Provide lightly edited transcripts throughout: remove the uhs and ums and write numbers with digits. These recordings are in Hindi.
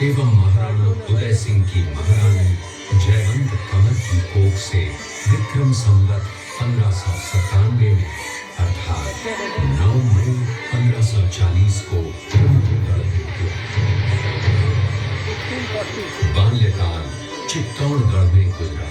एवं महाराणा उदय सिंह की महारानी जयवंत कमर की कोख से विक्रम संवत 1597 में अर्थात 9 मई 1540 को बाल्यकाल चित्तौड़गढ़ में गुजरा।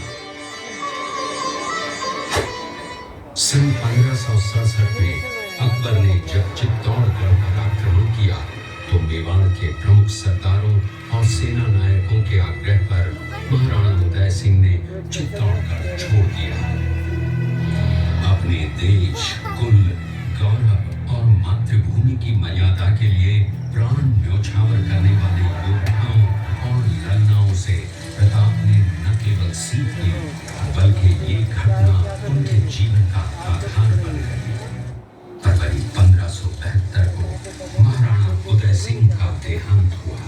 सन 1567 में अकबर ने जब चित्तौड़गढ़ पर आक्रमण किया तो मेवाड़ के प्रमुख सरदारों और सेना नायकों के आग्रह पर महाराणा उदय सिंह ने चित्तौड़गढ़ छोड़ दिया। अपने देश, कुल, गौरव और मातृभूमि की मर्यादा के लिए प्राण न्योछावर करने वाले योद्धाओं और लड़नाओं से प्रताप ने न केवल सीख ली बल्कि ये घटना उनके जीवन का आधार बन गई। फरवरी 1572 को महाराणा उदय सिंह का देहांत हुआ।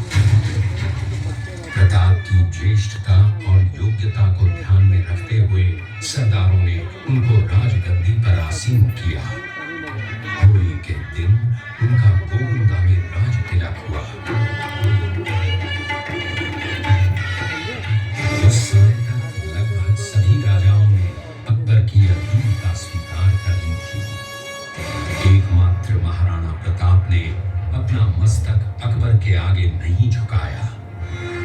प्रताप की ज्येष्ठता और योग्यता को ध्यान में रखते हुए सरदारों ने उनको राजगद्दी पर आसीन किया। होली के दिन उनका गोविंदा में राज तिलक हुआ। उस समय तक लगभग सभी राजाओं ने अकबर की अधीनता स्वीकार कर ली थी। एकमात्र महाराणा प्रताप ने अपना मस्तक अकबर के आगे नहीं झुकाया।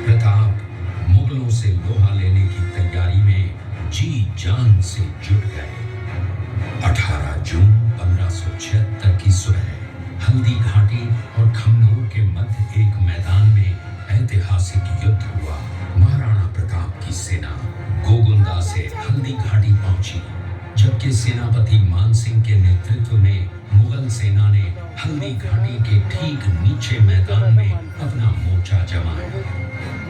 प्रताप मुगलों से लोहा लेने की तैयारी में जी जान से जुट गए। 18 जून 1576 की सुबह हल्दी घाटी और खमनोर के मध्य एक मैदान में ऐतिहासिक युद्ध हुआ। महाराणा प्रताप की सेना गोगुंदा से हल्दी घाटी पहुंची, जबकि सेनापति मान सिंह के नेतृत्व में मुगल सेना ने हल्दी घाटी के ठीक नीचे मैदान में अपना मोर्चा जमाया।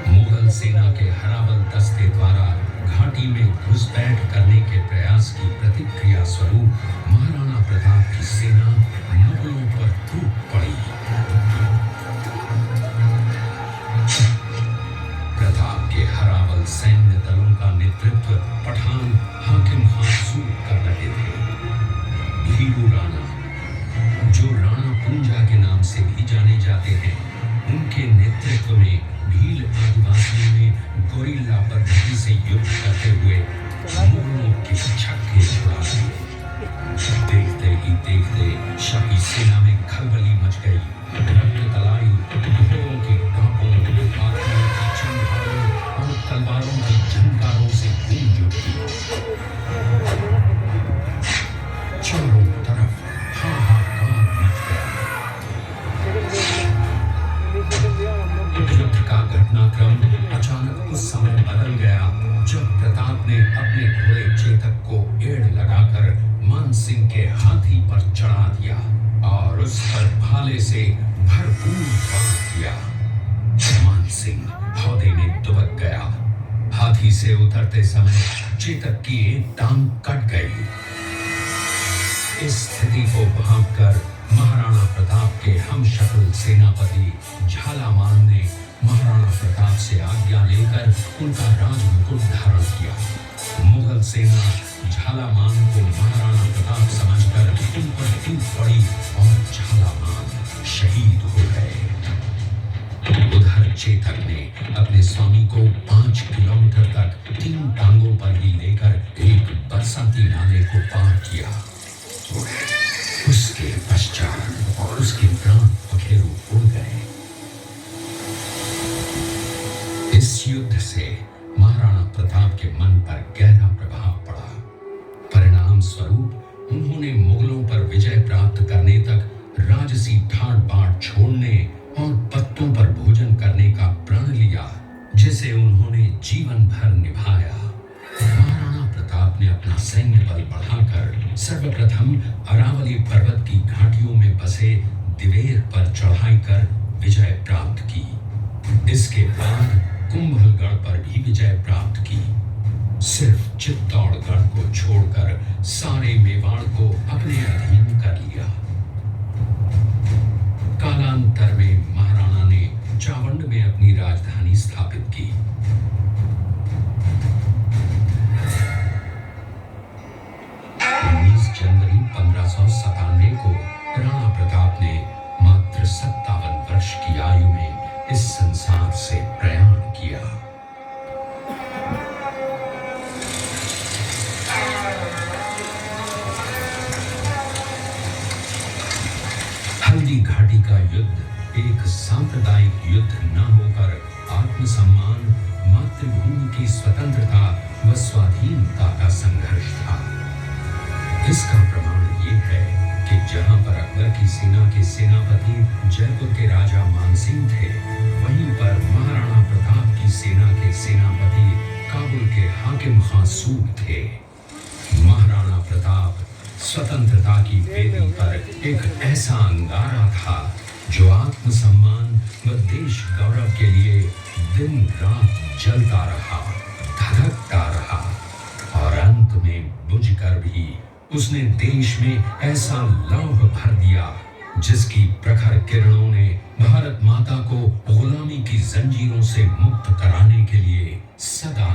मुगल सेना के हराबल दस्ते द्वारा घाटी में घुसपैठ करने के प्रयास की प्रतिक्रिया स्वरूप महाराणा प्रताप की सेना मुगलों पर टूट पड़ी। प्रताप के हराबल सैन्य दलों का नेतृत्व पठान हाकिम खासूर कर रहे थे। भीरू राणा, जो राणा पुंजा के नाम से भी जाने जाते हैं, उनके नेतृत्व में भील आदिवासियों ने गोरिल्ला पद्धति से युद्ध करते हुए मुगलों के छक्के छुड़ा दिए। देखते ही देखते शाही सेना में खलबली मच गई। रक्त तलाई, घोड़ों की टापों, हाथियों की चंगारों और तलवारों की झंकारों से गूंज उठी। चारों तरफ हाहाकार मच गया। युद्ध का घटनाक्रम अचानक उस समय बदल गया जब प्रताप ने अपने घोड़े चेतक को एड़ लगाकर मान सिंह के हाथी पर चढ़ा दिया और उस पर भाले से भरपूर वार किया। मान सिंह हौदे में दुबक गया। हाथी से उतरते समय चेतक की एक टांग कट गई। इस स्थिति को भांपकर महाराणा प्रताप के हमशक्ल सेनापति झालामान ने महाराणा प्रताप से आज्ञा लेकर उनका राजमुकुट धारण किया। मुगल सेना झालामान को महाराणा प्रताप समझकर उन पर टूट पड़ी और झालामान शहीद हो गए। उधर चेतक ने अपने स्वामी को 5 किलोमीटर तक 3 टांगों पर ही लेकर एक बरसाती नाले को पार किया। उसके पश्चात उसके प्राण पखेरु उड़ गए। इस युद्ध से महाराणा प्रताप के मन पर गहरा प्रभाव पड़ा। परिणाम स्वरूप उन्होंने मुगलों पर विजय प्राप्त करने तक राजसी ठाट बाट छोड़ने और पत्तों पर भोजन करने का प्रण लिया, जिसे उन्होंने जीवन भर निभाया। महाराणा प्रताप ने अपना सैन्य बल बढ़ाकर सर्वप्रथम अरावली पर्वत की घाटियों में बसे दिवेर पर चढ़ाई कर विजय प्राप्त की। इसके बाद कुंभलगढ़ पर भी विजय प्राप्त की। सिर्फ चित्तौड़गढ़ को छोड़कर सारे मेवाड़ को अपने अधीन कर लिया। कालांतर में महाराणा ने चावंड में अपनी राजधानी स्थापित की। 19 जनवरी 1597 को राणा प्रताप ने मात्र 57 वर्ष की आयु में इस संसार से सांप्रदायिक युद्ध न होकर आत्मसम्मान, मातृभूमि की स्वतंत्रता व स्वाधीनता का संघर्ष था। इसका प्रमाण ये है कि जहां पर अकबर की सेना के सेनापति जयपुर के राजा मानसिंह थे, वहीं पर महाराणा प्रताप की सेना के सेनापति काबुल के हाकिम खां सूर थे। महाराणा प्रताप स्वतंत्रता की वेदी पर एक ऐसा अंगारा था जो आत्मसम्मान व देश गौरव के लिए दिन रात जलता रहा, धधकता रहा और अंत में बुझकर भी उसने देश में ऐसा लौह भर दिया जिसकी प्रखर किरणों ने भारत माता को गुलामी की जंजीरों से मुक्त कराने के लिए सदा